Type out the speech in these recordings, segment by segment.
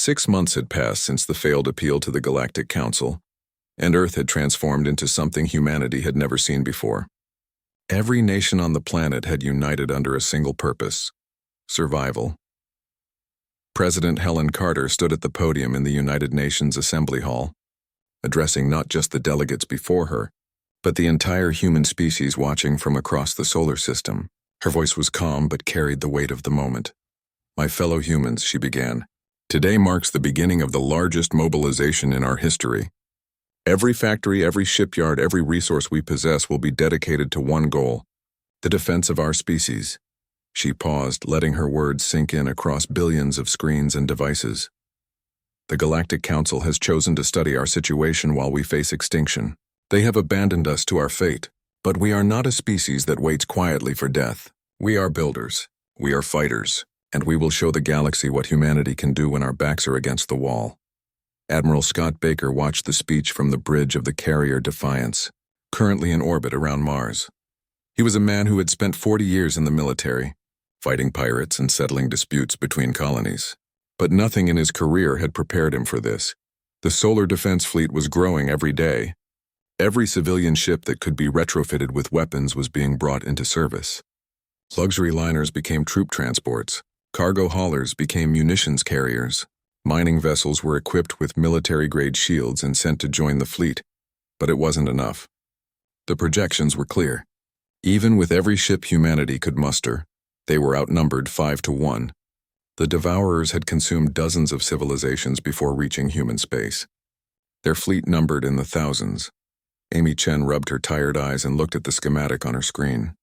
6 months had passed since the failed appeal to the Galactic Council, and Earth had transformed into something humanity had never seen before. Every nation on the planet had united under a single purpose: survival. President Helen Carter stood at the podium in the United Nations Assembly Hall, addressing not just the delegates before her, but the entire human species watching from across the solar system. Her voice was calm but carried the weight of the moment. "My fellow humans," she began, "today marks the beginning of the largest mobilization in our history. Every factory, every shipyard, every resource we possess will be dedicated to one goal: the defense of our species." She paused, letting her words sink in across billions of screens and devices. "The Galactic Council has chosen to study our situation while we face extinction. They have abandoned us to our fate, but we are not a species that waits quietly for death. We are builders, we are fighters, and we will show the galaxy what humanity can do when our backs are against the wall." Admiral Scott Baker watched the speech from the bridge of the carrier Defiance, currently in orbit around Mars. He was a man who had spent 40 years in the military, fighting pirates and settling disputes between colonies. But nothing in his career had prepared him for this. The solar defense fleet was growing every day. Every civilian ship that could be retrofitted with weapons was being brought into service. Luxury liners became troop transports. Cargo haulers became munitions carriers. Mining vessels were equipped with military-grade shields and sent to join the fleet. But it wasn't enough. The projections were clear. Even with every ship humanity could muster, they were outnumbered 5-1. The Devourers had consumed dozens of civilizations before reaching human space. Their fleet numbered in the thousands. Amy Chen rubbed her tired eyes and looked at the schematic on her screen.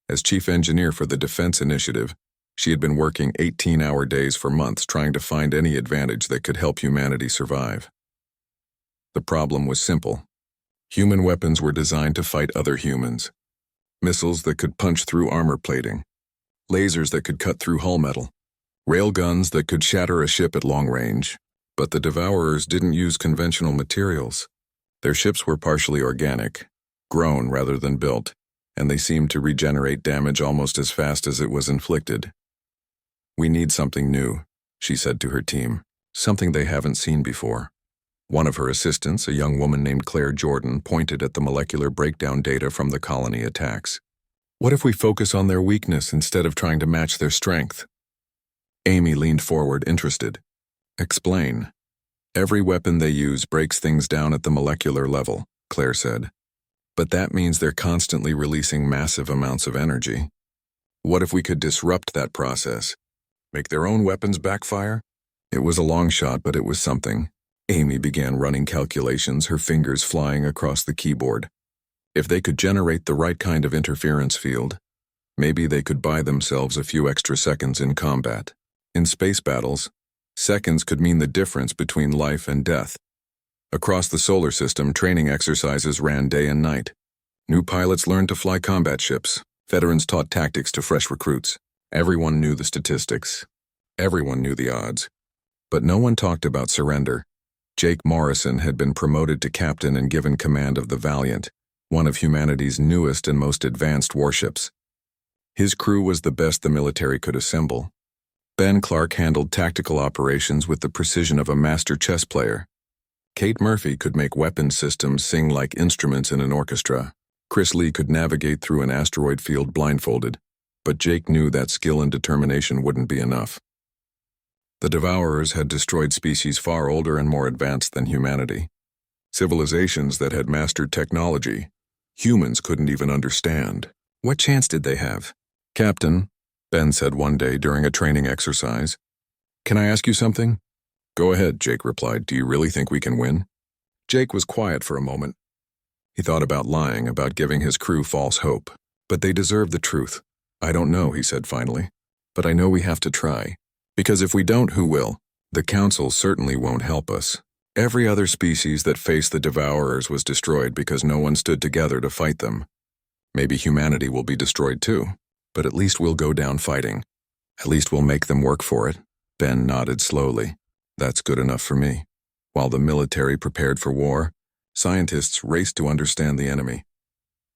As chief engineer for the Defense Initiative, she had been working 18-hour days for months trying to find any advantage that could help humanity survive. The problem was simple. Human weapons were designed to fight other humans. Missiles that could punch through armor plating. Lasers that could cut through hull metal. Railguns that could shatter a ship at long range. But the Devourers didn't use conventional materials. Their ships were partially organic, grown rather than built, and they seemed to regenerate damage almost as fast as it was inflicted. "We need something new," she said to her team, "something they haven't seen before." One of her assistants, a young woman named Claire Jordan, pointed at the molecular breakdown data from the colony attacks. "What if we focus on their weakness instead of trying to match their strength?" Amy leaned forward, interested. "Explain." "Every weapon they use breaks things down at the molecular level," Claire said. "But that means they're constantly releasing massive amounts of energy. What if we could disrupt that process? Make their own weapons backfire?" It was a long shot, but it was something. Amy began running calculations, her fingers flying across the keyboard. If they could generate the right kind of interference field, maybe they could buy themselves a few extra seconds in combat. In space battles, seconds could mean the difference between life and death. Across the solar system, training exercises ran day and night. New pilots learned to fly combat ships. Veterans taught tactics to fresh recruits. Everyone knew the statistics. Everyone knew the odds. But no one talked about surrender. Jake Morrison had been promoted to captain and given command of the Valiant, one of humanity's newest and most advanced warships. His crew was the best the military could assemble. Ben Clark handled tactical operations with the precision of a master chess player. Kate Murphy could make weapons systems sing like instruments in an orchestra. Chris Lee could navigate through an asteroid field blindfolded, but Jake knew that skill and determination wouldn't be enough. The Devourers had destroyed species far older and more advanced than humanity. Civilizations that had mastered technology humans couldn't even understand. What chance did they have? "Captain," Ben said one day during a training exercise, "can I ask you something?" "Go ahead," Jake replied. "Do you really think we can win?" Jake was quiet for a moment. He thought about lying, about giving his crew false hope. "But they deserve the truth." "I don't know," he said finally. "But I know we have to try. Because if we don't, who will? The Council certainly won't help us. Every other species that faced the Devourers was destroyed because no one stood together to fight them. Maybe humanity will be destroyed too, but at least we'll go down fighting. At least we'll make them work for it." Ben nodded slowly. "That's good enough for me." While the military prepared for war, scientists raced to understand the enemy.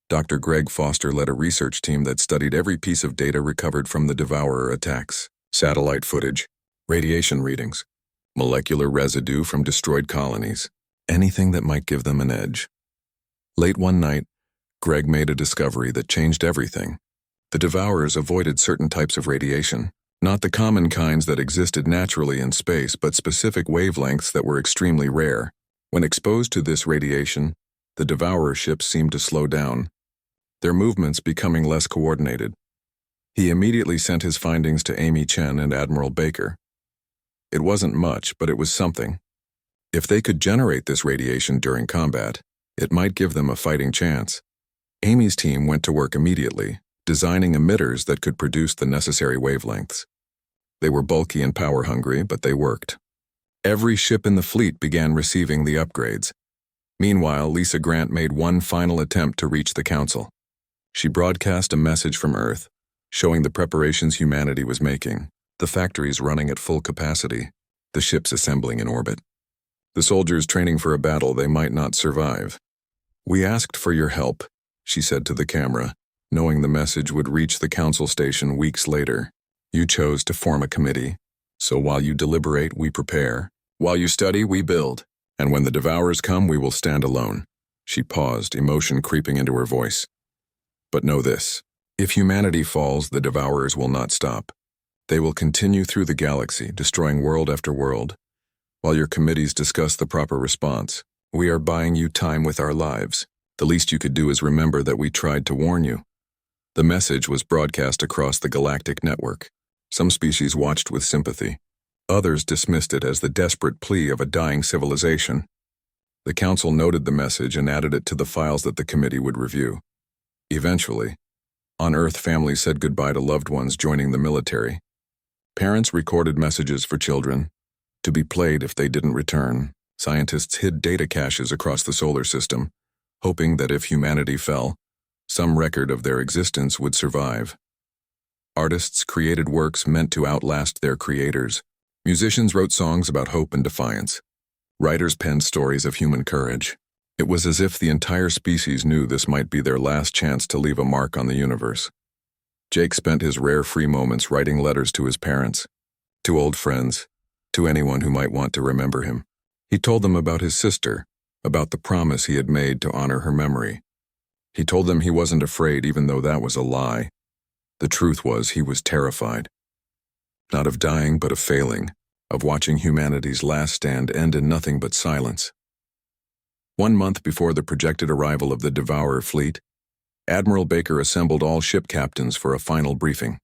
Dr. Greg Foster led a research team that studied every piece of data recovered from the Devourer attacks: satellite footage, radiation readings, molecular residue from destroyed colonies, anything that might give them an edge. Late one night, Greg made a discovery that changed everything. The Devourers avoided certain types of radiation, not the common kinds that existed naturally in space, but specific wavelengths that were extremely rare. When exposed to this radiation, the Devourer ships seemed to slow down, their movements becoming less coordinated. He immediately sent his findings to Amy Chen and Admiral Baker. It wasn't much, but it was something. If they could generate this radiation during combat, it might give them a fighting chance. Amy's team went to work immediately, designing emitters that could produce the necessary wavelengths. They were bulky and power-hungry, but they worked. Every ship in the fleet began receiving the upgrades. Meanwhile, Lisa Grant made one final attempt to reach the Council. She broadcast a message from Earth, showing the preparations humanity was making, the factories running at full capacity, the ships assembling in orbit, the soldiers training for a battle they might not survive. "We asked for your help," she said to the camera, knowing the message would reach the Council station weeks later. "You chose to form a committee, so while you deliberate, we prepare. While you study, we build. And when the Devourers come, we will stand alone." She paused, emotion creeping into her voice. "But know this. If humanity falls, the Devourers will not stop. They will continue through the galaxy, destroying world after world. While your committees discuss the proper response, we are buying you time with our lives. The least you could do is remember that we tried to warn you." The message was broadcast across the galactic network. Some species watched with sympathy. Others dismissed it as the desperate plea of a dying civilization. The Council noted the message and added it to the files that the committee would review. Eventually, on Earth, families said goodbye to loved ones joining the military. Parents recorded messages for children, to be played if they didn't return. Scientists hid data caches across the solar system, hoping that if humanity fell, some record of their existence would survive. Artists created works meant to outlast their creators. Musicians wrote songs about hope and defiance. Writers penned stories of human courage. It was as if the entire species knew this might be their last chance to leave a mark on the universe. Jake spent his rare free moments writing letters to his parents, to old friends, to anyone who might want to remember him. He told them about his sister, about the promise he had made to honor her memory. He told them he wasn't afraid, even though that was a lie. The truth was he was terrified. Not of dying, but of failing, of watching humanity's last stand end in nothing but silence. 1 month before the projected arrival of the Devourer fleet, Admiral Baker assembled all ship captains for a final briefing.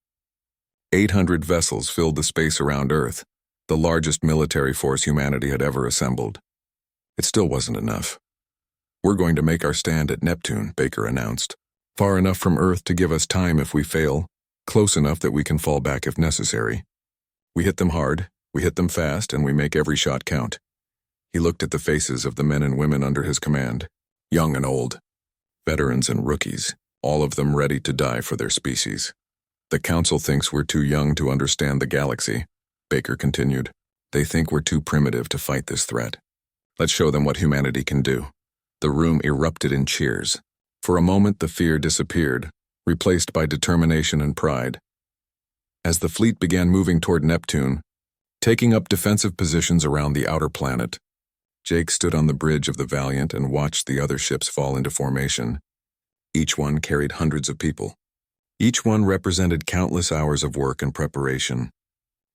800 vessels filled the space around Earth, the largest military force humanity had ever assembled. It still wasn't enough. "We're going to make our stand at Neptune," Baker announced. "Far enough from Earth to give us time if we fail, close enough that we can fall back if necessary. We hit them hard, we hit them fast, and we make every shot count." He looked at the faces of the men and women under his command, young and old, veterans and rookies, all of them ready to die for their species. "The Council thinks we're too young to understand the galaxy," Baker continued. "They think we're too primitive to fight this threat. Let's show them what humanity can do." The room erupted in cheers. For a moment, the fear disappeared, replaced by determination and pride. As the fleet began moving toward Neptune, taking up defensive positions around the outer planet, Jake stood on the bridge of the Valiant and watched the other ships fall into formation. Each one carried hundreds of people. Each one represented countless hours of work and preparation.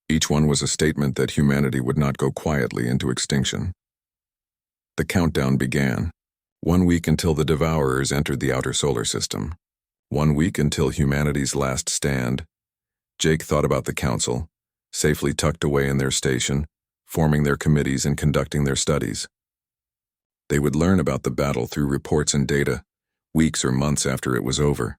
Each one was a statement that humanity would not go quietly into extinction. The countdown began. 1 week until the Devourers entered the outer solar system. 1 week until humanity's last stand. Jake thought about the Council, safely tucked away in their station, forming their committees and conducting their studies. They would learn about the battle through reports and data, weeks or months after it was over.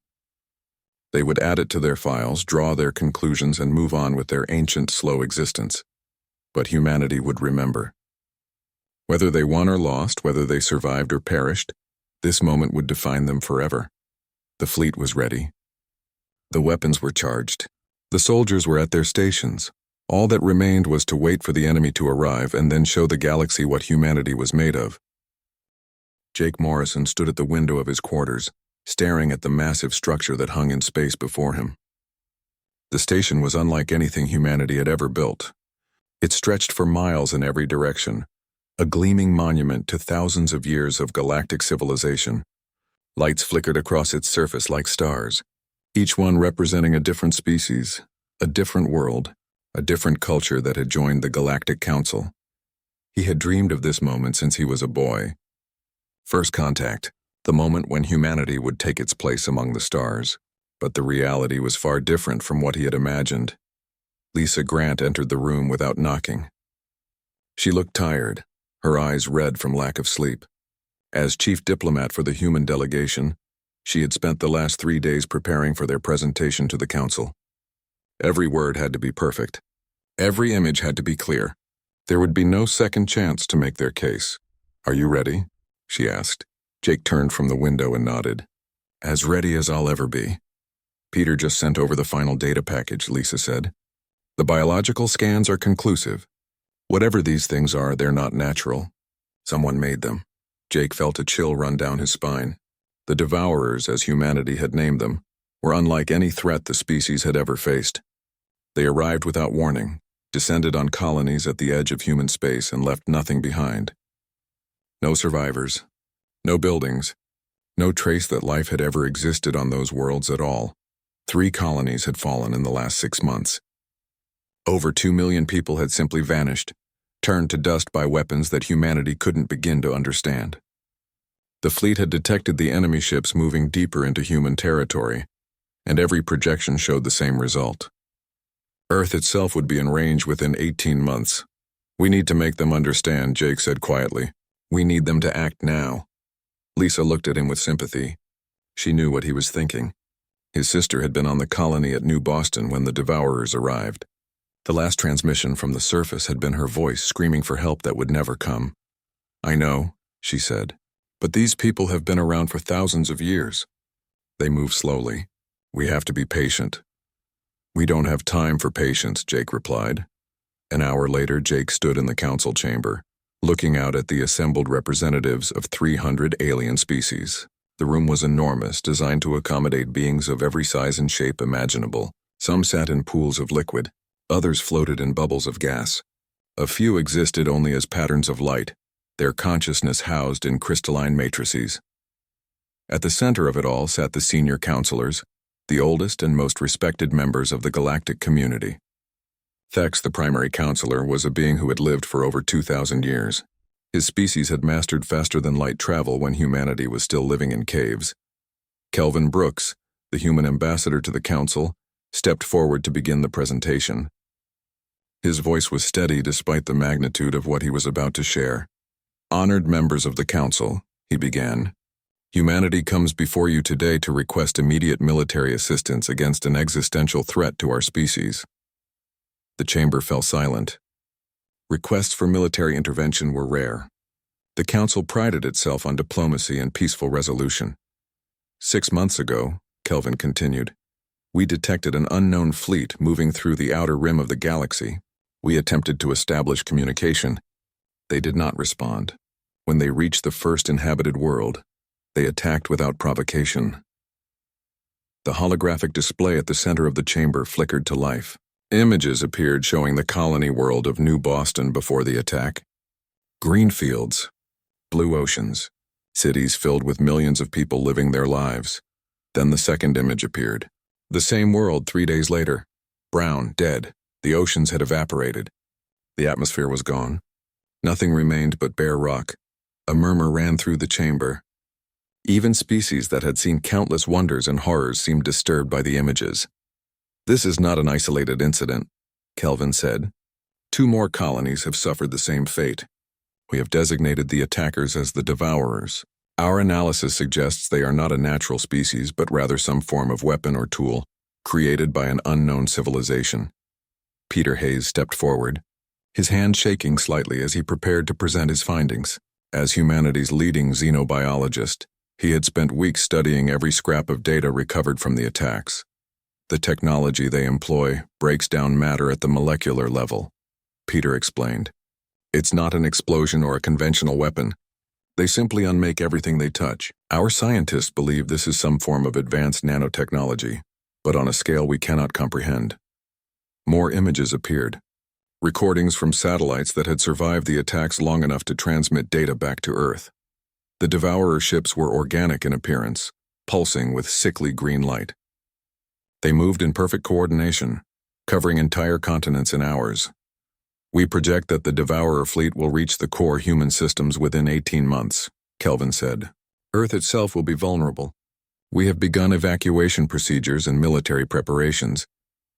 They would add it to their files, draw their conclusions, and move on with their ancient, slow existence. But humanity would remember. Whether they won or lost, whether they survived or perished, this moment would define them forever. The fleet was ready. The weapons were charged. The soldiers were at their stations. All that remained was to wait for the enemy to arrive and then show the galaxy what humanity was made of. Jake Morrison stood at the window of his quarters, staring at the massive structure that hung in space before him. The station was unlike anything humanity had ever built. It stretched for miles in every direction, a gleaming monument to thousands of years of galactic civilization. Lights flickered across its surface like stars, each one representing a different species, a different world, a different culture that had joined the Galactic Council. He had dreamed of this moment since he was a boy. First contact, the moment when humanity would take its place among the stars. But the reality was far different from what he had imagined. Lisa Grant entered the room without knocking. She looked tired, her eyes red from lack of sleep. As chief diplomat for the human delegation, she had spent the last 3 days preparing for their presentation to the council. Every word had to be perfect. Every image had to be clear. There would be no second chance to make their case. "Are you ready?" she asked. Jake turned from the window and nodded. "As ready as I'll ever be." "Peter just sent over the final data package," Lisa said. "The biological scans are conclusive. Whatever these things are, they're not natural. Someone made them." Jake felt a chill run down his spine. The Devourers, as humanity had named them, were unlike any threat the species had ever faced. They arrived without warning, descended on colonies at the edge of human space, and left nothing behind. No survivors, no buildings, no trace that life had ever existed on those worlds at all. 3 colonies had fallen in the last 6 months. Over 2 million people had simply vanished, turned to dust by weapons that humanity couldn't begin to understand. The fleet had detected the enemy ships moving deeper into human territory, and every projection showed the same result. Earth itself would be in range within 18 months. "We need to make them understand," Jake said quietly. "We need them to act now." Lisa looked at him with sympathy. She knew what he was thinking. His sister had been on the colony at New Boston when the Devourers arrived. The last transmission from the surface had been her voice screaming for help that would never come. "I know," she said, "but these people have been around for thousands of years. They move slowly. We have to be patient." "We don't have time for patience," Jake replied. An hour later, Jake stood in the council chamber, looking out at the assembled representatives of 300 alien species. The room was enormous, designed to accommodate beings of every size and shape imaginable. Some sat in pools of liquid, others floated in bubbles of gas. A few existed only as patterns of light, their consciousness housed in crystalline matrices. At the center of it all sat the senior counselors, the oldest and most respected members of the galactic community. Thex, the primary counselor, was a being who had lived for over 2,000 years. His species had mastered faster-than-light travel when humanity was still living in caves. Kelvin Brooks, the human ambassador to the council, stepped forward to begin the presentation. His voice was steady despite the magnitude of what he was about to share. "Honored members of the council," he began, "humanity comes before you today to request immediate military assistance against an existential threat to our species." The chamber fell silent. Requests for military intervention were rare. The council prided itself on diplomacy and peaceful resolution. 6 months ago, Kelvin continued, we detected an unknown fleet moving through the outer rim of the galaxy. We attempted to establish communication. They did not respond. When they reached the first inhabited world, they attacked without provocation. The holographic display at the center of the chamber flickered to life. Images appeared showing the colony world of New Boston before the attack. Green fields, blue oceans, cities filled with millions of people living their lives. Then the second image appeared. The same world 3 days later. Brown, dead. The oceans had evaporated. The atmosphere was gone. Nothing remained but bare rock. A murmur ran through the chamber. Even species that had seen countless wonders and horrors seemed disturbed by the images. "This is not an isolated incident," Kelvin said. 2 more colonies have suffered the same fate. We have designated the attackers as the Devourers. Our analysis suggests they are not a natural species, but rather some form of weapon or tool created by an unknown civilization. Peter Hayes stepped forward, his hand shaking slightly as he prepared to present his findings. As humanity's leading xenobiologist, he had spent weeks studying every scrap of data recovered from the attacks. The technology they employ breaks down matter at the molecular level, Peter explained. It's not an explosion or a conventional weapon. They simply unmake everything they touch. Our scientists believe this is some form of advanced nanotechnology, but on a scale we cannot comprehend. More images appeared. recordings from satellites that had survived the attacks long enough to transmit data back to Earth. The Devourer ships were organic in appearance, pulsing with sickly green light. They moved in perfect coordination, covering entire continents in hours. We project that the Devourer fleet will reach the core human systems within 18 months, Kelvin said. Earth itself will be vulnerable. We have begun evacuation procedures and military preparations,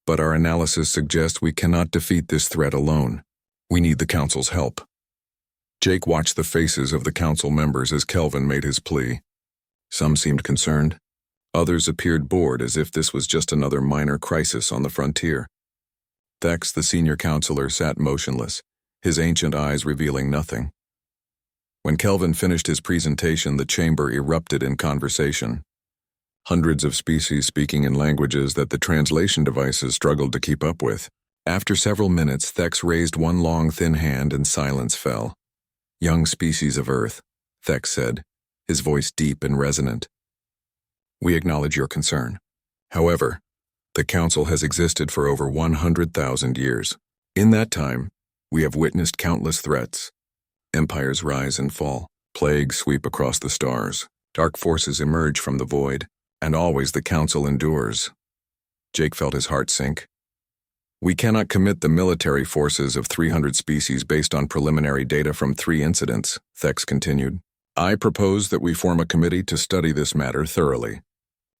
but our analysis suggests we cannot defeat this threat alone. We need the Council's help. Jake watched the faces of the Council members as Kelvin made his plea. Some seemed concerned. Others appeared bored, as if this was just another minor crisis on the frontier. Thex, the senior counselor, sat motionless, his ancient eyes revealing nothing. When Kelvin finished his presentation, the chamber erupted in conversation. Hundreds of species speaking in languages that the translation devices struggled to keep up with. After several minutes, Thex raised one long, thin hand and silence fell. "Young species of Earth," Thex said, his voice deep and resonant. "We acknowledge your concern. However, the Council has existed for over 100,000 years. In that time, we have witnessed countless threats. Empires rise and fall, plagues sweep across the stars, dark forces emerge from the void, and always the Council endures." Jake felt his heart sink. "We cannot commit the military forces of 300 species based on preliminary data from 3 incidents," Thex continued. "I propose that we form a committee to study this matter thoroughly.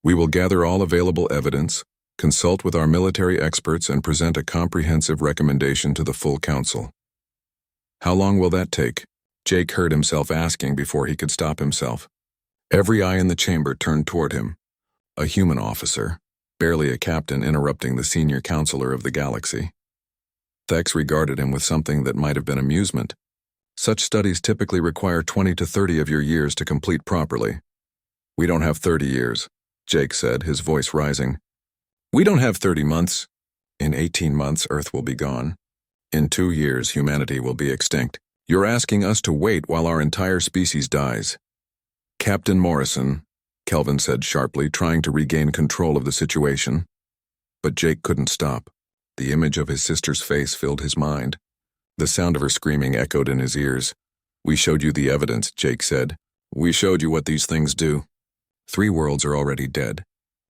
We will gather all available evidence, consult with our military experts, and present a comprehensive recommendation to the full Council." "How long will that take?" Jake heard himself asking before he could stop himself. Every eye in the chamber turned toward him. A human officer, barely a captain, interrupting the senior counselor of the galaxy. Thex regarded him with something that might have been amusement. "Such studies typically require 20 to 30 of your years to complete properly." "We don't have 30 years, Jake said, his voice rising. "We don't have 30 months. In 18 months, Earth will be gone. In 2 years, humanity will be extinct. You're asking us to wait while our entire species dies." "Captain Morrison," Kelvin said sharply, trying to regain control of the situation. But Jake couldn't stop. The image of his sister's face filled his mind. The sound of her screaming echoed in his ears. "We showed you the evidence," Jake said. "We showed you what these things do. 3 worlds are already dead.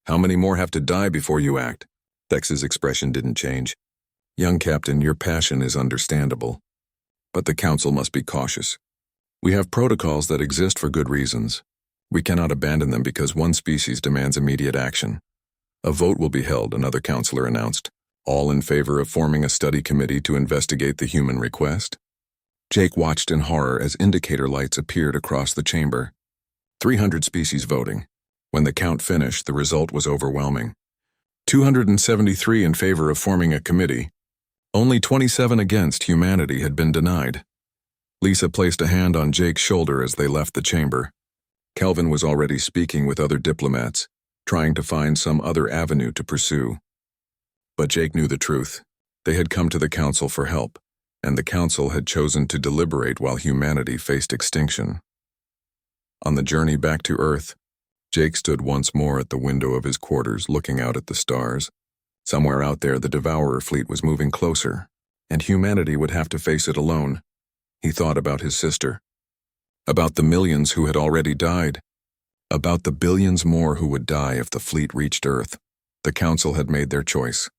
How many more have to die before you act?" Thex's expression didn't change. "Young Captain, your passion is understandable. But the Council must be cautious. We have protocols that exist for good reasons. We cannot abandon them because one species demands immediate action." "A vote will be held," another counselor announced. "All in favor of forming a study committee to investigate the human request?" Jake watched in horror as indicator lights appeared across the chamber. 300 species voting. When the count finished, the result was overwhelming. 273 in favor of forming a committee. Only 27 against. Humanity had been denied. Lisa placed a hand on Jake's shoulder as they left the chamber. Kelvin was already speaking with other diplomats, trying to find some other avenue to pursue. But Jake knew the truth. They had come to the Council for help, and the Council had chosen to deliberate while humanity faced extinction. On the journey back to Earth, Jake stood once more at the window of his quarters, looking out at the stars. Somewhere out there, the Devourer fleet was moving closer, and humanity would have to face it alone. He thought about his sister, about the millions who had already died, about the billions more who would die if the fleet reached Earth. The Council had made their choice.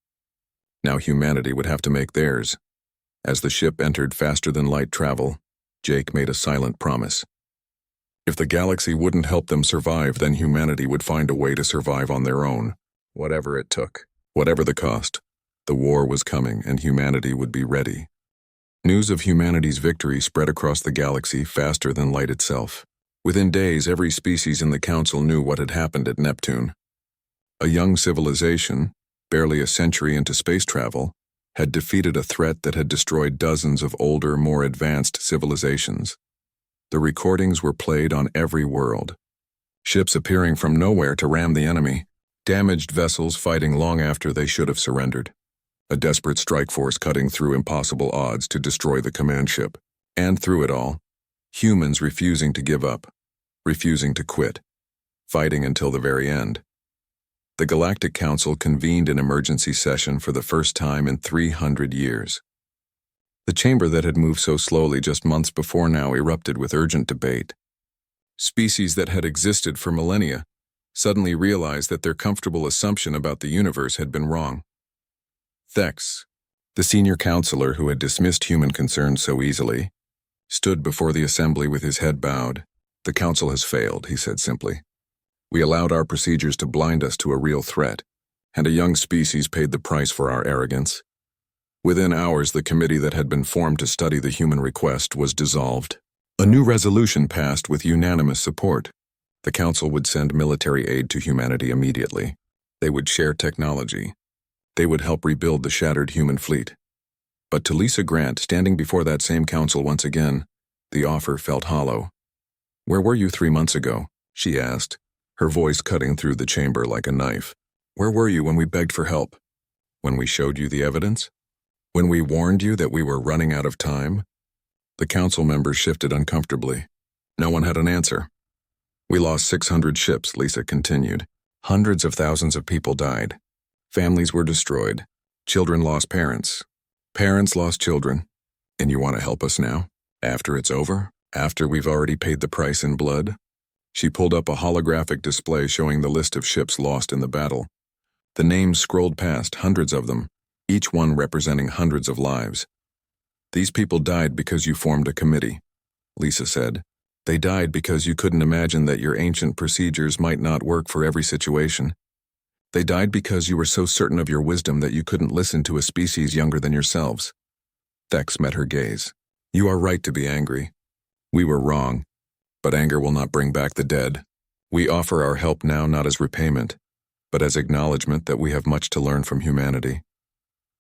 Now humanity would have to make theirs. As the ship entered faster-than-light travel, Jake made a silent promise. If the galaxy wouldn't help them survive, then humanity would find a way to survive on their own, whatever it took, whatever the cost. The war was coming, and humanity would be ready. News of humanity's victory spread across the galaxy faster than light itself. Within days, every species in the Council knew what had happened at Neptune. A young civilization, barely a century into space travel, had defeated a threat that had destroyed dozens of older, more advanced civilizations. The recordings were played on every world. Ships appearing from nowhere to ram the enemy, damaged vessels fighting long after they should have surrendered. A desperate strike force cutting through impossible odds to destroy the command ship. And through it all, humans refusing to give up, refusing to quit, fighting until the very end. The Galactic Council convened an emergency session for the first time in 300 years. The chamber that had moved so slowly just months before now erupted with urgent debate. Species that had existed for millennia suddenly realized that their comfortable assumption about the universe had been wrong. Thex, the senior counselor who had dismissed human concerns so easily, stood before the assembly with his head bowed. "The council has failed," he said simply. "We allowed our procedures to blind us to a real threat, and a young species paid the price for our arrogance." Within hours, the committee that had been formed to study the human request was dissolved. A new resolution passed with unanimous support. The council would send military aid to humanity immediately. They would share technology. They would help rebuild the shattered human fleet. But to Lisa Grant, standing before that same council once again, the offer felt hollow. "Where were you 3 months ago?" she asked, her voice cutting through the chamber like a knife. "Where were you when we begged for help? When we showed you the evidence? When we warned you that we were running out of time?" The council members shifted uncomfortably. No one had an answer. "We lost 600 ships," Lisa continued. "Hundreds of thousands of people died. Families were destroyed. Children lost parents. Parents lost children. And you want to help us now? After it's over? After we've already paid the price in blood?" She pulled up a holographic display showing the list of ships lost in the battle. The names scrolled past, hundreds of them, each one representing hundreds of lives. "These people died because you formed a committee," Lisa said. "They died because you couldn't imagine that your ancient procedures might not work for every situation. They died because you were so certain of your wisdom that you couldn't listen to a species younger than yourselves." Thex met her gaze. "You are right to be angry. We were wrong, but anger will not bring back the dead. We offer our help now not as repayment, but as acknowledgement that we have much to learn from humanity."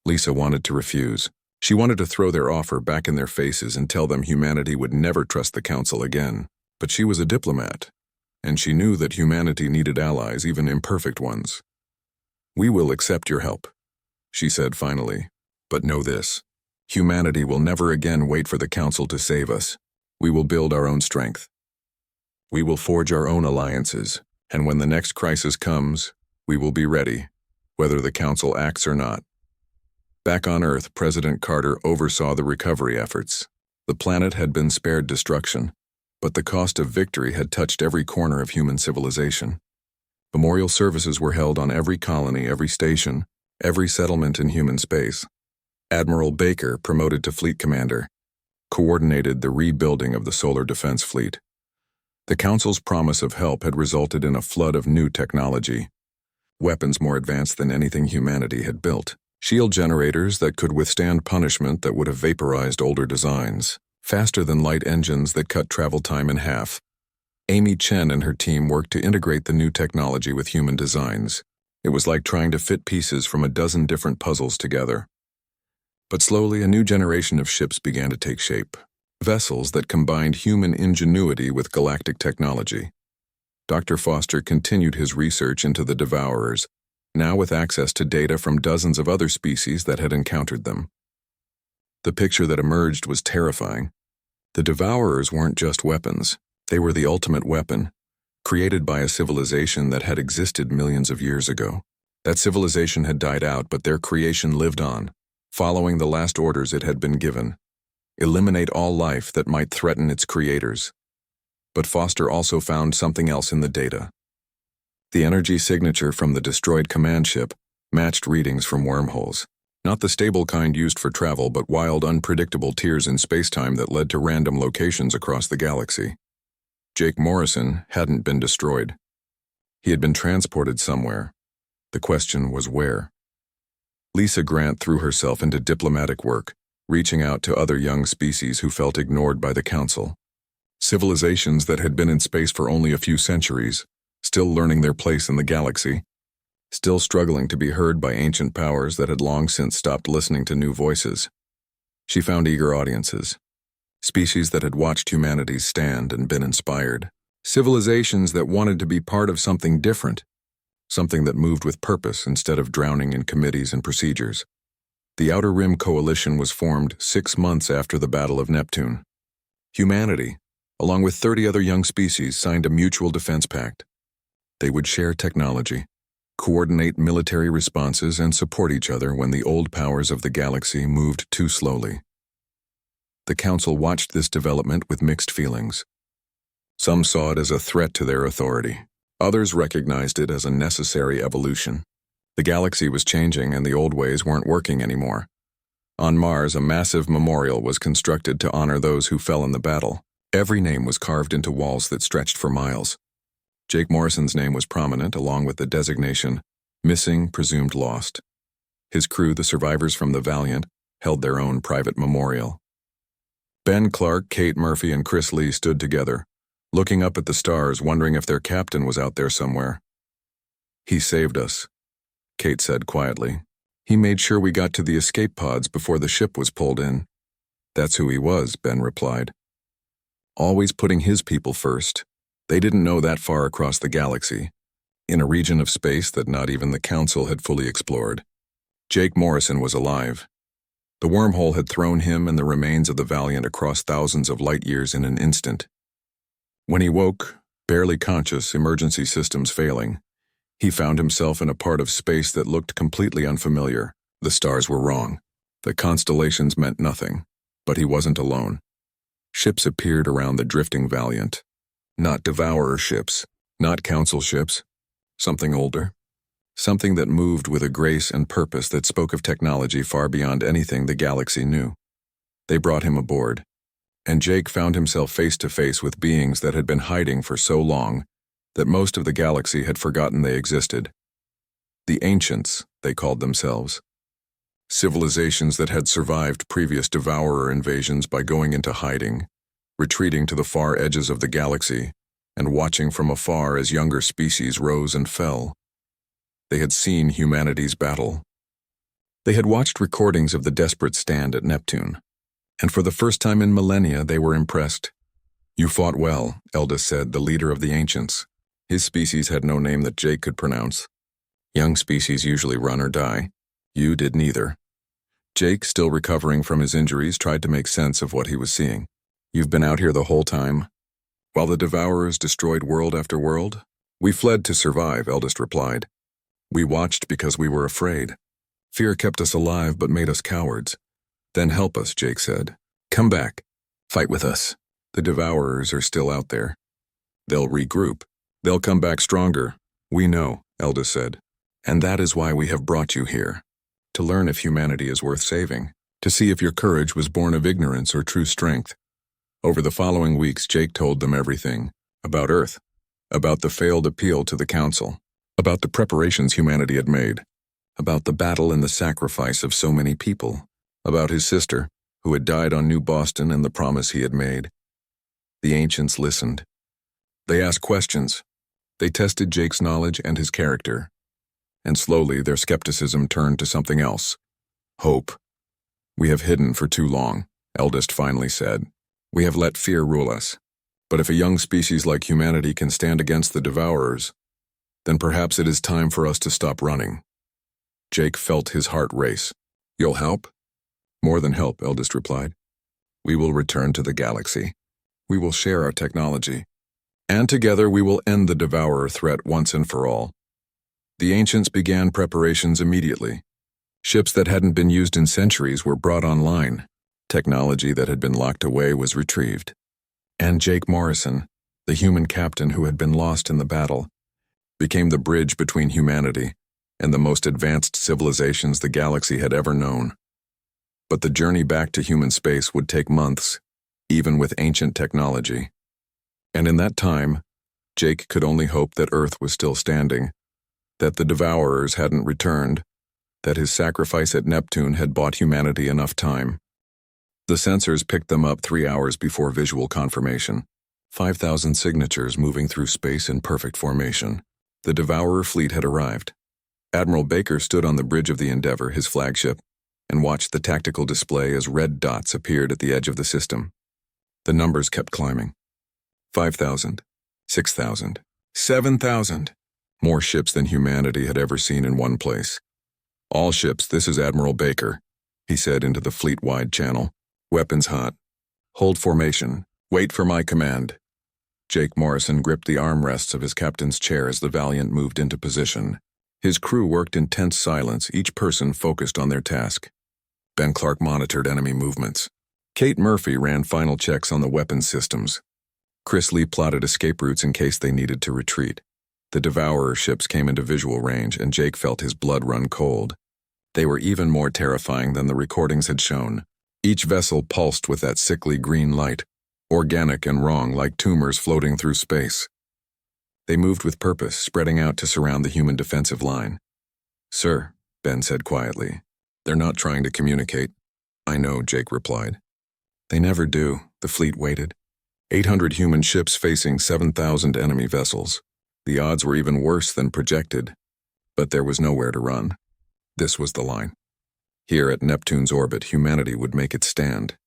Lisa wanted to refuse. She wanted to throw their offer back in their faces and tell them humanity would never trust the council again. But she was a diplomat, and she knew that humanity needed allies, even imperfect ones. "We will accept your help," she said finally. "But know this. Humanity will never again wait for the council to save us. We will build our own strength. We will forge our own alliances, and when the next crisis comes, we will be ready, whether the council acts or not." Back on Earth, President Carter oversaw the recovery efforts. The planet had been spared destruction, but the cost of victory had touched every corner of human civilization. Memorial services were held on every colony, every station, every settlement in human space. Admiral Baker, promoted to fleet commander, coordinated the rebuilding of the solar defense fleet. The Council's promise of help had resulted in a flood of new technology. Weapons more advanced than anything humanity had built. Shield generators that could withstand punishment that would have vaporized older designs. Faster than light engines that cut travel time in half. Amy Chen and her team worked to integrate the new technology with human designs. It was like trying to fit pieces from a dozen different puzzles together. But slowly, a new generation of ships began to take shape. Vessels that combined human ingenuity with galactic technology. Dr. Foster continued his research into the Devourers, now with access to data from dozens of other species that had encountered them. The picture that emerged was terrifying. The Devourers weren't just weapons. They were the ultimate weapon, created by a civilization that had existed millions of years ago. That civilization had died out, but their creation lived on, following the last orders it had been given. Eliminate all life that might threaten its creators. But Foster also found something else in the data. The energy signature from the destroyed command ship matched readings from wormholes. Not the stable kind used for travel, but wild, unpredictable tiers in spacetime that led to random locations across the galaxy. Jake Morrison hadn't been destroyed. He had been transported somewhere. The question was where. Lisa Grant threw herself into diplomatic work, reaching out to other young species who felt ignored by the Council. Civilizations that had been in space for only a few centuries, still learning their place in the galaxy, still struggling to be heard by ancient powers that had long since stopped listening to new voices. She found eager audiences. Species that had watched humanity stand and been inspired. Civilizations that wanted to be part of something different, something that moved with purpose instead of drowning in committees and procedures. The Outer Rim Coalition was formed 6 months after the Battle of Neptune. Humanity, along with 30 other young species, signed a mutual defense pact. They would share technology, coordinate military responses, and support each other when the old powers of the galaxy moved too slowly. The Council watched this development with mixed feelings. Some saw it as a threat to their authority. Others recognized it as a necessary evolution. The galaxy was changing and the old ways weren't working anymore. On Mars, a massive memorial was constructed to honor those who fell in the battle. Every name was carved into walls that stretched for miles. Jake Morrison's name was prominent, along with the designation, Missing, Presumed Lost. His crew, the survivors from the Valiant, held their own private memorial. Ben Clark, Kate Murphy, and Chris Lee stood together, looking up at the stars, wondering if their captain was out there somewhere. "He saved us," Kate said quietly. "He made sure we got to the escape pods before the ship was pulled in." "That's who he was," Ben replied. "Always putting his people first." They didn't know that far across the galaxy, in a region of space that not even the Council had fully explored. Jake Morrison was alive. The wormhole had thrown him and the remains of the Valiant across thousands of light years in an instant. When he woke, barely conscious, emergency systems failing, he found himself in a part of space that looked completely unfamiliar. The stars were wrong. The constellations meant nothing, but he wasn't alone. Ships appeared around the drifting Valiant. Not Devourer ships, not Council ships. Something older. Something that moved with a grace and purpose that spoke of technology far beyond anything the galaxy knew. They brought him aboard, and Jake found himself face to face with beings that had been hiding for so long that most of the galaxy had forgotten they existed. The Ancients, they called themselves. Civilizations that had survived previous Devourer invasions by going into hiding, retreating to the far edges of the galaxy, and watching from afar as younger species rose and fell. They had seen humanity's battle. They had watched recordings of the desperate stand at Neptune, and for the first time in millennia they were impressed. "You fought well," Eldest said, the leader of the Ancients. His species had no name that Jake could pronounce. Young species usually run or die. You did neither. Jake, still recovering from his injuries, tried to make sense of what he was seeing. "You've been out here the whole time? While the Devourers destroyed world after world?" "We fled to survive," Eldest replied. "We watched because we were afraid. Fear kept us alive but made us cowards." "Then help us," Jake said. "Come back. Fight with us. The Devourers are still out there. They'll regroup. They'll come back stronger." "We know," Eldest said. "And that is why we have brought you here. To learn if humanity is worth saving. To see if your courage was born of ignorance or true strength." Over the following weeks, Jake told them everything. About Earth. About the failed appeal to the Council. About the preparations humanity had made. About the battle and the sacrifice of so many people. About his sister, who had died on New Boston, and the promise he had made. The Ancients listened. They asked questions. They tested Jake's knowledge and his character. And slowly their skepticism turned to something else. Hope. "We have hidden for too long," Eldest finally said. "We have let fear rule us. But if a young species like humanity can stand against the Devourers, then perhaps it is time for us to stop running." Jake felt his heart race. "You'll help?" "More than help," Eldest replied. "We will return to the galaxy. We will share our technology. And together we will end the Devourer threat once and for all." The Ancients began preparations immediately. Ships that hadn't been used in centuries were brought online. Technology that had been locked away was retrieved. And Jake Morrison, the human captain who had been lost in the battle, became the bridge between humanity and the most advanced civilizations the galaxy had ever known. But the journey back to human space would take months, even with ancient technology. And in that time, Jake could only hope that Earth was still standing, that the Devourers hadn't returned, that his sacrifice at Neptune had bought humanity enough time. The sensors picked them up 3 hours before visual confirmation. 5,000 signatures moving through space in perfect formation. The Devourer fleet had arrived. Admiral Baker stood on the bridge of the Endeavour, his flagship, and watched the tactical display as red dots appeared at the edge of the system. The numbers kept climbing. 5,000, 6,000, 7,000. More ships than humanity had ever seen in one place. "All ships, this is Admiral Baker," he said into the fleet-wide channel. "Weapons hot. Hold formation. Wait for my command." Jake Morrison gripped the armrests of his captain's chair as the Valiant moved into position. His crew worked in tense silence, each person focused on their task. Ben Clark monitored enemy movements. Kate Murphy ran final checks on the weapons systems. Chris Lee plotted escape routes in case they needed to retreat. The Devourer ships came into visual range, and Jake felt his blood run cold. They were even more terrifying than the recordings had shown. Each vessel pulsed with that sickly green light, organic and wrong like tumors floating through space. They moved with purpose, spreading out to surround the human defensive line. "Sir," Ben said quietly, "they're not trying to communicate." "I know," Jake replied. "They never do." The fleet waited. 800 human ships facing 7,000 enemy vessels. The odds were even worse than projected, but there was nowhere to run. This was the line. Here at Neptune's orbit, humanity would make its stand.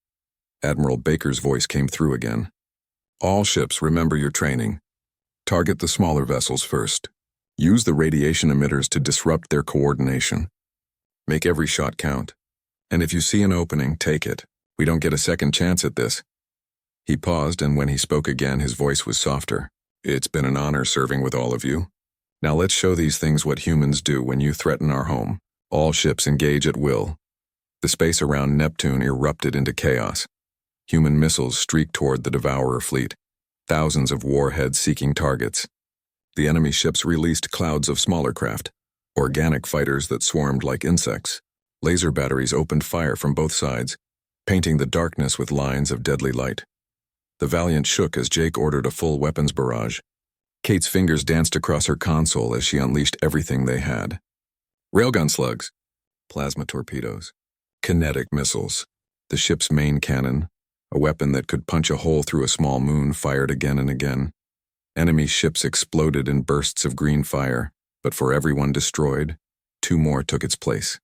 Admiral Baker's voice came through again. "All ships, remember your training. Target the smaller vessels first. Use the radiation emitters to disrupt their coordination. Make every shot count. And if you see an opening, take it. We don't get a second chance at this." He paused, and when he spoke again, his voice was softer. "It's been an honor serving with all of you. Now let's show these things what humans do when you threaten our home. All ships engage at will." The space around Neptune erupted into chaos. Human missiles streaked toward the Devourer fleet, thousands of warheads seeking targets. The enemy ships released clouds of smaller craft, organic fighters that swarmed like insects. Laser batteries opened fire from both sides, painting the darkness with lines of deadly light. The Valiant shook as Jake ordered a full weapons barrage. Kate's fingers danced across her console as she unleashed everything they had. Railgun slugs, plasma torpedoes, kinetic missiles. The ship's main cannon, a weapon that could punch a hole through a small moon, fired again and again. Enemy ships exploded in bursts of green fire, but for every one destroyed, 2 more took its place.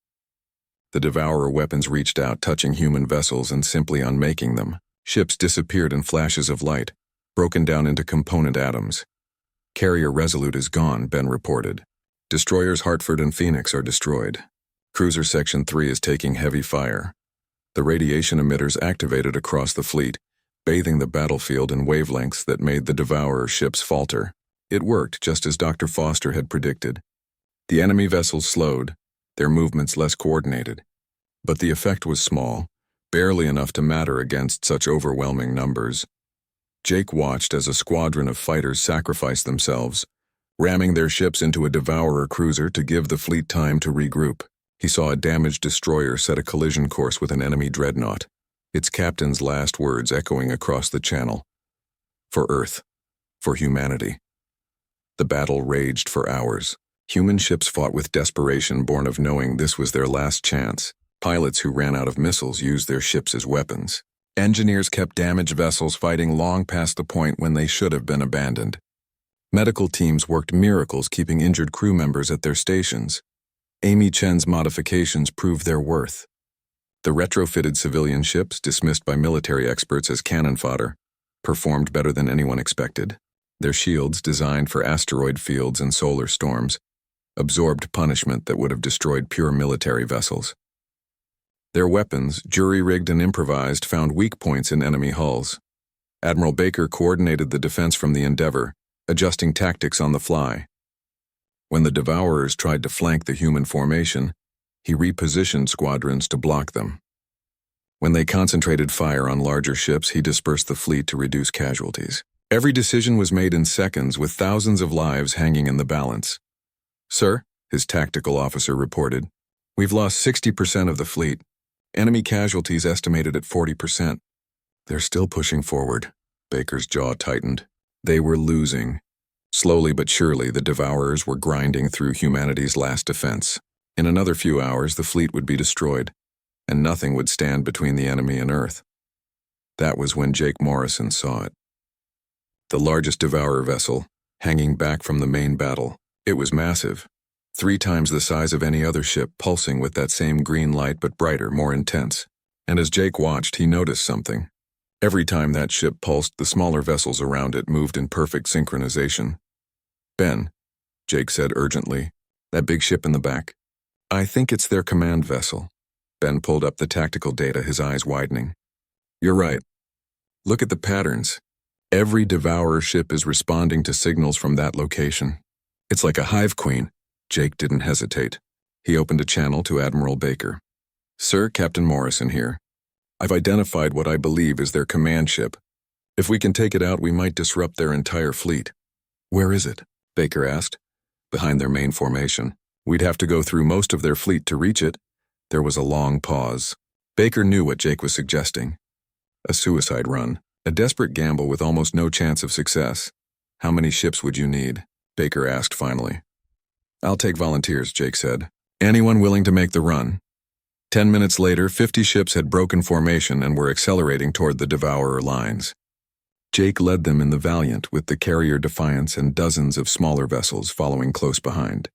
The Devourer weapons reached out, touching human vessels and simply unmaking them. Ships disappeared in flashes of light, broken down into component atoms. "Carrier Resolute is gone," Ben reported. "Destroyers Hartford and Phoenix are destroyed. Cruiser Section 3 is taking heavy fire." The radiation emitters activated across the fleet, bathing the battlefield in wavelengths that made the Devourer ships falter. It worked, just as Dr. Foster had predicted. The enemy vessels slowed, their movements less coordinated. But the effect was small, barely enough to matter against such overwhelming numbers. Jake watched as a squadron of fighters sacrificed themselves, ramming their ships into a Devourer cruiser to give the fleet time to regroup. He saw a damaged destroyer set a collision course with an enemy dreadnought, its captain's last words echoing across the channel. "For Earth. For humanity." The battle raged for hours. Human ships fought with desperation born of knowing this was their last chance. Pilots who ran out of missiles used their ships as weapons. Engineers kept damaged vessels fighting long past the point when they should have been abandoned. Medical teams worked miracles keeping injured crew members at their stations. Amy Chen's modifications proved their worth. The retrofitted civilian ships, dismissed by military experts as cannon fodder, performed better than anyone expected. Their shields, designed for asteroid fields and solar storms, absorbed punishment that would have destroyed pure military vessels. Their weapons, jury-rigged and improvised, found weak points in enemy hulls. Admiral Baker coordinated the defense from the Endeavour, adjusting tactics on the fly. When the Devourers tried to flank the human formation, he repositioned squadrons to block them. When they concentrated fire on larger ships, he dispersed the fleet to reduce casualties. Every decision was made in seconds, with thousands of lives hanging in the balance. "Sir," his tactical officer reported, "we've lost 60% of the fleet. Enemy casualties estimated at 40%. "They're still pushing forward." Baker's jaw tightened. They were losing. Slowly but surely, the Devourers were grinding through humanity's last defense. In another few hours, the fleet would be destroyed, and nothing would stand between the enemy and Earth. That was when Jake Morrison saw it. The largest Devourer vessel, hanging back from the main battle. It was massive, 3 times the size of any other ship, pulsing with that same green light but brighter, more intense. And as Jake watched, he noticed something. Every time that ship pulsed, the smaller vessels around it moved in perfect synchronization. "Ben," Jake said urgently, "that big ship in the back. I think it's their command vessel." Ben pulled up the tactical data, his eyes widening. "You're right. Look at the patterns. Every Devourer ship is responding to signals from that location. It's like a hive queen." Jake didn't hesitate. He opened a channel to Admiral Baker. "Sir, Captain Morrison here. I've identified what I believe is their command ship. If we can take it out, we might disrupt their entire fleet." "Where is it?" Baker asked. "Behind their main formation. We'd have to go through most of their fleet to reach it." There was a long pause. Baker knew what Jake was suggesting. A suicide run. A desperate gamble with almost no chance of success. "How many ships would you need?" Baker asked finally. "I'll take volunteers," Jake said. "Anyone willing to make the run?" 10 minutes later, 50 ships had broken formation and were accelerating toward the Devourer lines. Jake led them in the Valiant with the carrier Defiance and dozens of smaller vessels following close behind.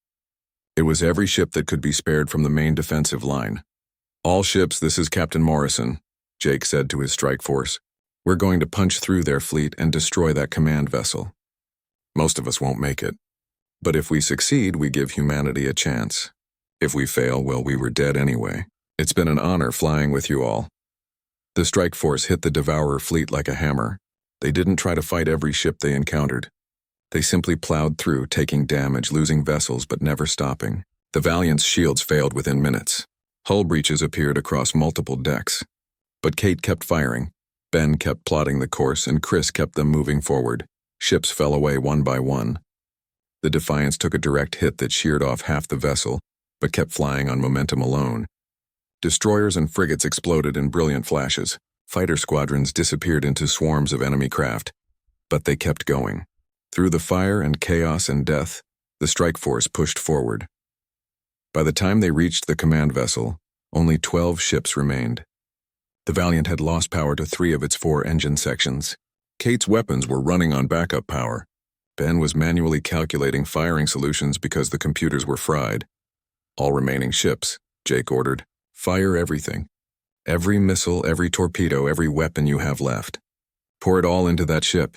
It was every ship that could be spared from the main defensive line. "All ships, this is Captain Morrison," Jake said to his strike force. "We're going to punch through their fleet and destroy that command vessel. Most of us won't make it. But if we succeed, we give humanity a chance. If we fail, well, we were dead anyway. It's been an honor flying with you all." The strike force hit the Devourer fleet like a hammer. They didn't try to fight every ship they encountered. They simply plowed through, taking damage, losing vessels, but never stopping. The Valiant's shields failed within minutes. Hull breaches appeared across multiple decks. But Kate kept firing. Ben kept plotting the course, and Chris kept them moving forward. Ships fell away one by one. The Defiance took a direct hit that sheared off half the vessel, but kept flying on momentum alone. Destroyers and frigates exploded in brilliant flashes. Fighter squadrons disappeared into swarms of enemy craft. But they kept going. Through the fire and chaos and death, the strike force pushed forward. By the time they reached the command vessel, only 12 ships remained. The Valiant had lost power to 3 of its 4 engine sections. Kate's weapons were running on backup power. Ben was manually calculating firing solutions because the computers were fried. "All remaining ships," Jake ordered. "Fire everything. Every missile, every torpedo, every weapon you have left. Pour it all into that ship."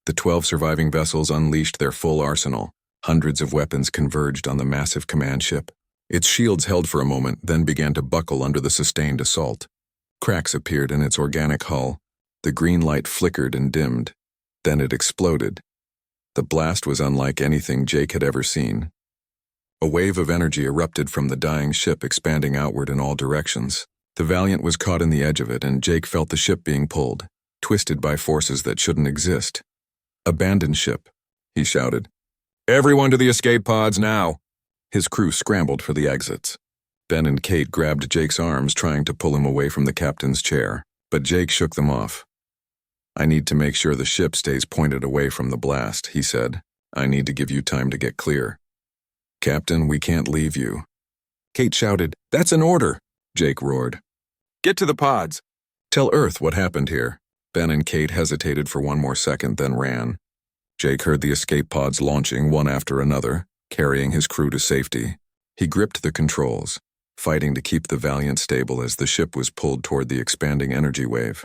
The 12 surviving vessels unleashed their full arsenal. Hundreds of weapons converged on the massive command ship. Its shields held for a moment, then began to buckle under the sustained assault. Cracks appeared in its organic hull. The green light flickered and dimmed. Then it exploded. The blast was unlike anything Jake had ever seen. A wave of energy erupted from the dying ship, expanding outward in all directions. The Valiant was caught in the edge of it, and Jake felt the ship being pulled, twisted by forces that shouldn't exist. "Abandon ship," he shouted. "Everyone to the escape pods now!" His crew scrambled for the exits. Ben and Kate grabbed Jake's arms, trying to pull him away from the captain's chair, but Jake shook them off. "I need to make sure the ship stays pointed away from the blast," he said. "I need to give you time to get clear." "Captain, we can't leave you." Kate shouted, "That's an order!" Jake roared. "Get to the pods. Tell Earth what happened here." Ben and Kate hesitated for one more second, then ran. Jake heard the escape pods launching one after another, carrying his crew to safety. He gripped the controls, fighting to keep the Valiant stable as the ship was pulled toward the expanding energy wave.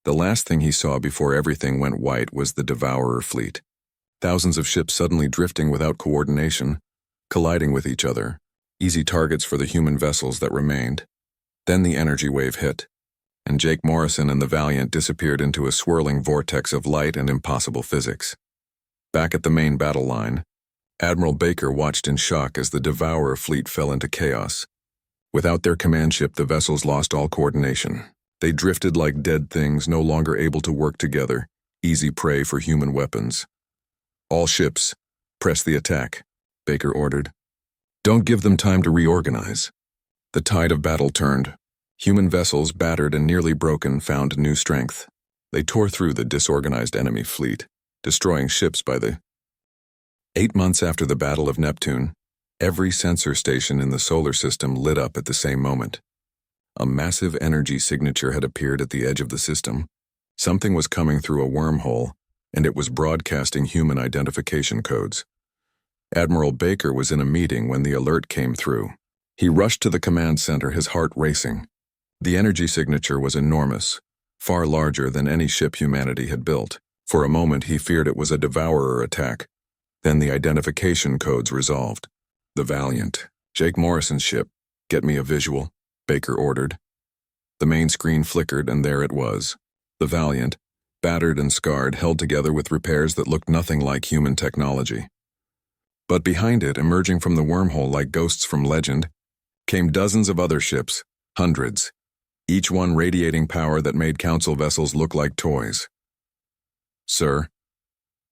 The last thing he saw before everything went white was the Devourer fleet. Thousands of ships suddenly drifting without coordination, colliding with each other, easy targets for the human vessels that remained. Then the energy wave hit, and Jake Morrison and the Valiant disappeared into a swirling vortex of light and impossible physics. Back at the main battle line, Admiral Baker watched in shock as the Devourer fleet fell into chaos. Without their command ship, the vessels lost all coordination. They drifted like dead things, no longer able to work together, easy prey for human weapons. "All ships, press the attack," Baker ordered. "Don't give them time to reorganize." The tide of battle turned. Human vessels, battered and nearly broken, found new strength. They tore through the disorganized enemy fleet, destroying ships by the 8 months after the Battle of Neptune, every sensor station in the solar system lit up at the same moment. A massive energy signature had appeared at the edge of the system. Something was coming through a wormhole, and it was broadcasting human identification codes. Admiral Baker was in a meeting when the alert came through. He rushed to the command center, his heart racing. The energy signature was enormous, far larger than any ship humanity had built. For a moment, he feared it was a Devourer attack. Then the identification codes resolved. The Valiant, Jake Morrison's ship. "Get me a visual," Baker ordered. The main screen flickered, and there it was. The Valiant, battered and scarred, held together with repairs that looked nothing like human technology. But behind it, emerging from the wormhole like ghosts from legend, came dozens of other ships, hundreds. each one radiating power that made council vessels look like toys. "Sir,"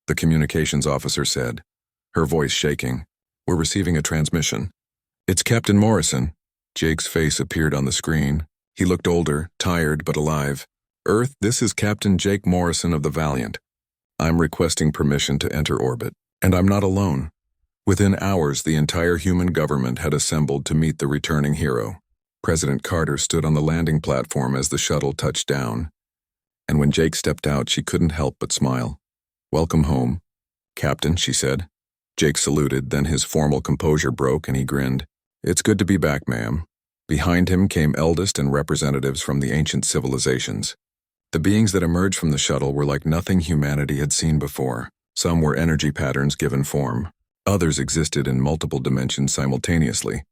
the communications officer said, her voice shaking, "we're receiving a transmission." "It's Captain Morrison." Jake's face appeared on the screen. He looked older, tired, but alive. "Earth, this is Captain Jake Morrison of the Valiant. I'm requesting permission to enter orbit, and I'm not alone." Within hours, the entire human government had assembled to meet the returning hero. President Carter stood on the landing platform as the shuttle touched down, and when Jake stepped out, she couldn't help but smile. "Welcome home, Captain," she said. Jake saluted, then his formal composure broke and he grinned. "It's good to be back, ma'am." Behind him came eldest and representatives from the ancient civilizations. The beings that emerged from the shuttle were like nothing humanity had seen before. Some were energy patterns given form. Others existed in multiple dimensions simultaneously.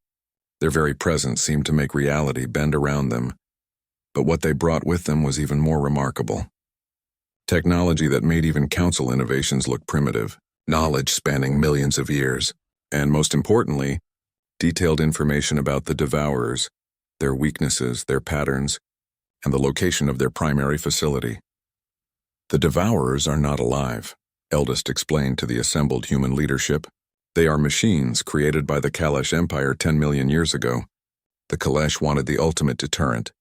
Their very presence seemed to make reality bend around them. But what they brought with them was even more remarkable. Technology that made even council innovations look primitive, knowledge spanning millions of years, and most importantly, detailed information about the Devourers, their weaknesses, their patterns, and the location of their primary facility. "The Devourers are not alive," Eldest explained to the assembled human leadership. "They are machines created by the Kalash Empire 10 million years ago. The Kalash wanted the ultimate deterrent,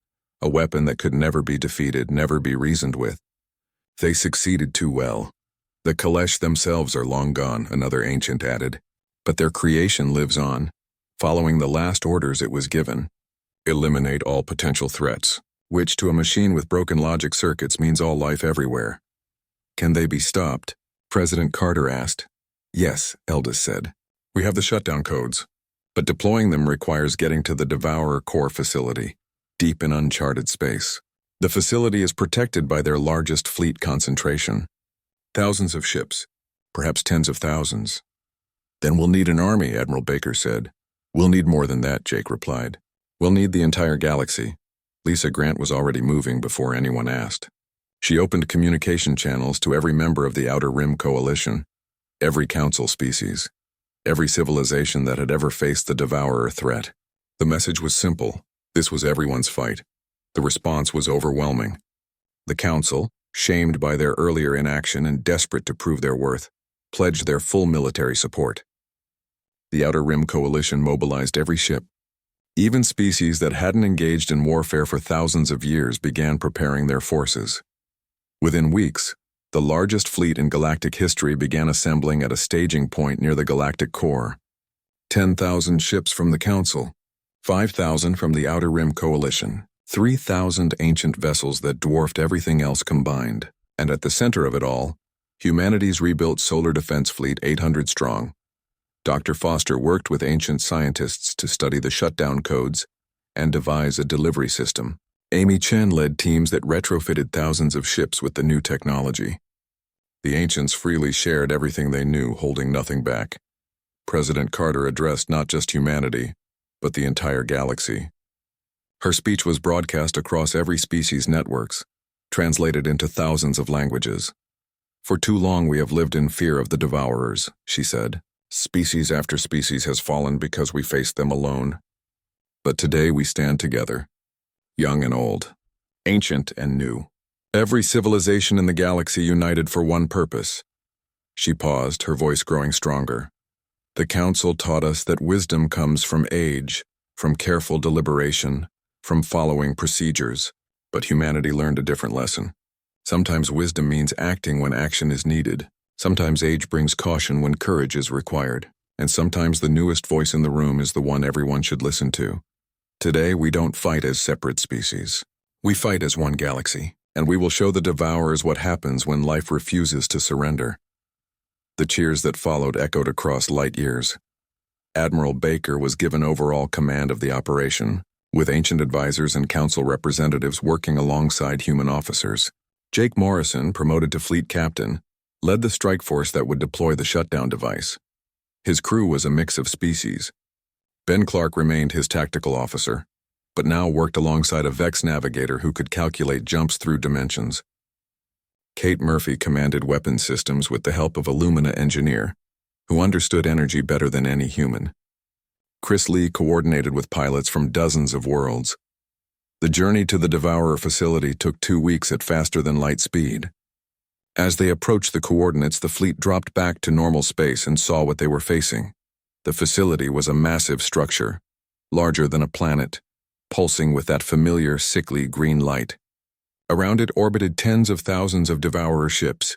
a weapon that could never be defeated, never be reasoned with. They succeeded too well. The Kalash themselves are long gone," another ancient added. "But their creation lives on, following the last orders it was given. Eliminate all potential threats, which to a machine with broken logic circuits means all life everywhere." "Can they be stopped?" President Carter asked. "Yes," Eldest said. "We have the shutdown codes, but deploying them requires getting to the Devourer core facility, deep in uncharted space. The facility is protected by their largest fleet concentration. Thousands of ships, perhaps tens of thousands." "Then we'll need an army," Admiral Baker said. "We'll need more than that," Jake replied. "We'll need the entire galaxy." Lisa Grant was already moving before anyone asked. She opened communication channels to every member of the Outer Rim Coalition, every council species, every civilization that had ever faced the Devourer threat. The message was simple. This was everyone's fight. The response was overwhelming. The council, shamed by their earlier inaction and desperate to prove their worth, pledged their full military support. The Outer Rim Coalition mobilized every ship. Even species that hadn't engaged in warfare for thousands of years began preparing their forces. Within weeks, the largest fleet in galactic history began assembling at a staging point near the galactic core. 10,000 ships from the Council, 5,000 from the Outer Rim Coalition, 3,000 ancient vessels that dwarfed everything else combined. And at the center of it all, humanity's rebuilt solar defense fleet 800 strong. Dr. Foster worked with ancient scientists to study the shutdown codes and devise a delivery system. Amy Chen led teams that retrofitted thousands of ships with the new technology. The ancients freely shared everything they knew, holding nothing back. President Carter addressed not just humanity, but the entire galaxy. Her speech was broadcast across every species' networks, translated into thousands of languages. "For too long we have lived in fear of the Devourers," she said. "Species after species has fallen because we faced them alone. But today we stand together, young and old, ancient and new. Every civilization in the galaxy united for one purpose." She paused, her voice growing stronger. "The Council taught us that wisdom comes from age, from careful deliberation, from following procedures, but humanity learned a different lesson. Sometimes wisdom means acting when action is needed. Sometimes age brings caution when courage is required. And sometimes the newest voice in the room is the one everyone should listen to. Today, we don't fight as separate species. We fight as one galaxy, and we will show the Devourers what happens when life refuses to surrender." The cheers that followed echoed across light years. Admiral Baker was given overall command of the operation, with ancient advisors and council representatives working alongside human officers. Jake Morrison, promoted to fleet captain, led the strike force that would deploy the shutdown device. His crew was a mix of species. Ben Clark remained his tactical officer, but now worked alongside a Vex navigator who could calculate jumps through dimensions. Kate Murphy commanded weapons systems with the help of a Lumina engineer, who understood energy better than any human. Chris Lee coordinated with pilots from dozens of worlds. The journey to the Devourer facility took 2 weeks at faster-than-light speed. As they approached the coordinates, the fleet dropped back to normal space and saw what they were facing. The facility was a massive structure, larger than a planet, pulsing with that familiar, sickly green light. Around it orbited tens of thousands of Devourer ships,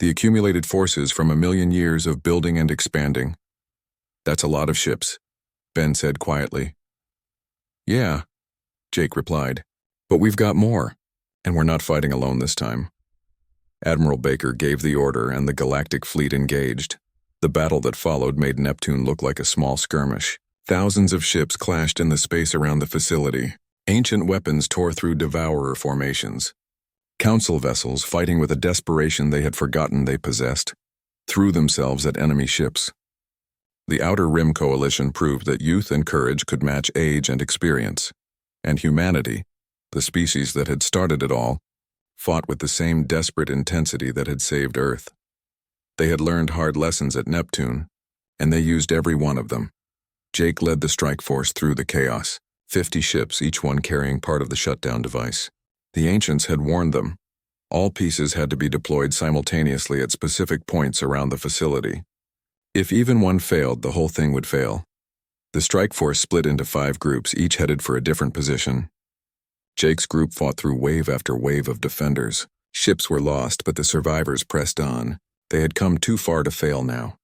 the accumulated forces from 1,000,000 years of building and expanding. "That's a lot of ships," Ben said quietly. "Yeah," Jake replied, "but we've got more, and we're not fighting alone this time." Admiral Baker gave the order and the galactic fleet engaged. The battle that followed made Neptune look like a small skirmish. Thousands of ships clashed in the space around the facility. Ancient weapons tore through Devourer formations. Council vessels, fighting with a desperation they had forgotten they possessed, threw themselves at enemy ships. The Outer Rim Coalition proved that youth and courage could match age and experience, and humanity, the species that had started it all, fought with the same desperate intensity that had saved Earth. They had learned hard lessons at Neptune, and they used every one of them. Jake led the strike force through the chaos, 50 ships, each one carrying part of the shutdown device. The ancients had warned them. All pieces had to be deployed simultaneously at specific points around the facility. If even one failed, the whole thing would fail. The strike force split into 5 groups, each headed for a different position. Jake's group fought through wave after wave of defenders. Ships were lost, but the survivors pressed on. They had come too far to fail now.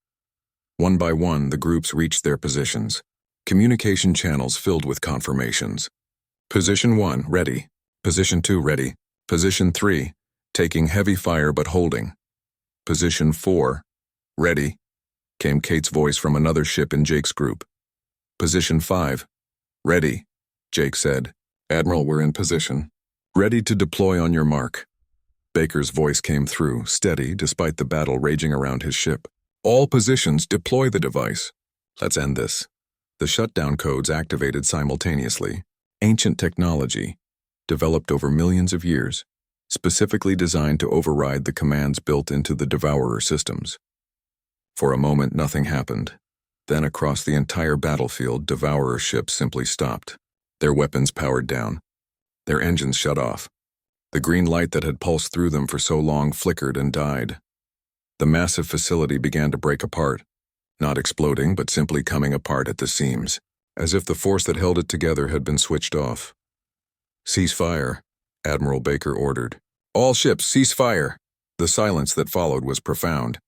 One by one, the groups reached their positions. Communication channels filled with confirmations. Position 1, ready. Position 2, ready. Position 3, taking heavy fire but holding. Position 4, ready, came Kate's voice from another ship in Jake's group. Position 5, ready, Jake said. "Admiral, we're in position. Ready to deploy on your mark." Baker's voice came through, steady despite the battle raging around his ship. "All positions, deploy the device. Let's end this." The shutdown codes activated simultaneously. Ancient technology, developed over millions of years, specifically designed to override the commands built into the Devourer systems. For a moment, nothing happened. Then across the entire battlefield, Devourer ships simply stopped. Their weapons powered down. Their engines shut off. The green light that had pulsed through them for so long flickered and died. The massive facility began to break apart, not exploding but simply coming apart at the seams, as if the force that held it together had been switched off. "Cease fire," Admiral Baker ordered. "All ships, cease fire." The silence that followed was profound.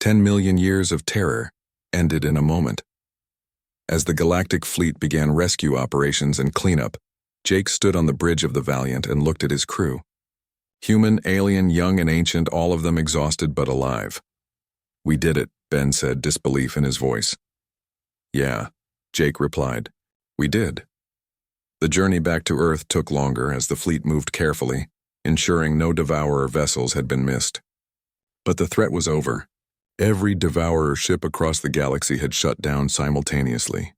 10,000,000 years of terror ended in a moment. As the galactic fleet began rescue operations and cleanup, Jake stood on the bridge of the Valiant and looked at his crew. Human, alien, young and ancient, all of them exhausted but alive. "We did it," Ben said, disbelief in his voice. "Yeah," Jake replied. "We did." The journey back to Earth took longer as the fleet moved carefully, ensuring no Devourer vessels had been missed. But the threat was over. Every Devourer ship across the galaxy had shut down simultaneously.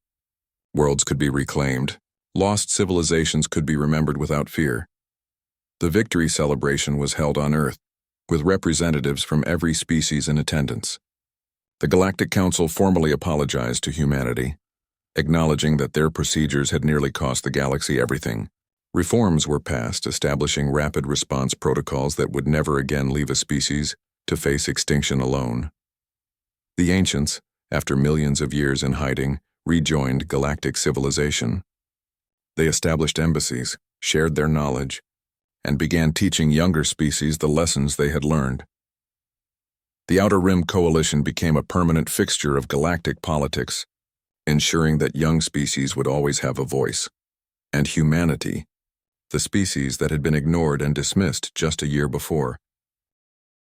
Worlds could be reclaimed. Lost civilizations could be remembered without fear. The victory celebration was held on Earth, with representatives from every species in attendance. The Galactic Council formally apologized to humanity, acknowledging that their procedures had nearly cost the galaxy everything. Reforms were passed, establishing rapid response protocols that would never again leave a species to face extinction alone. The ancients, after millions of years in hiding, rejoined galactic civilization. They established embassies, shared their knowledge, and began teaching younger species the lessons they had learned. The Outer Rim Coalition became a permanent fixture of galactic politics, ensuring that young species would always have a voice. And humanity, the species that had been ignored and dismissed just a year before,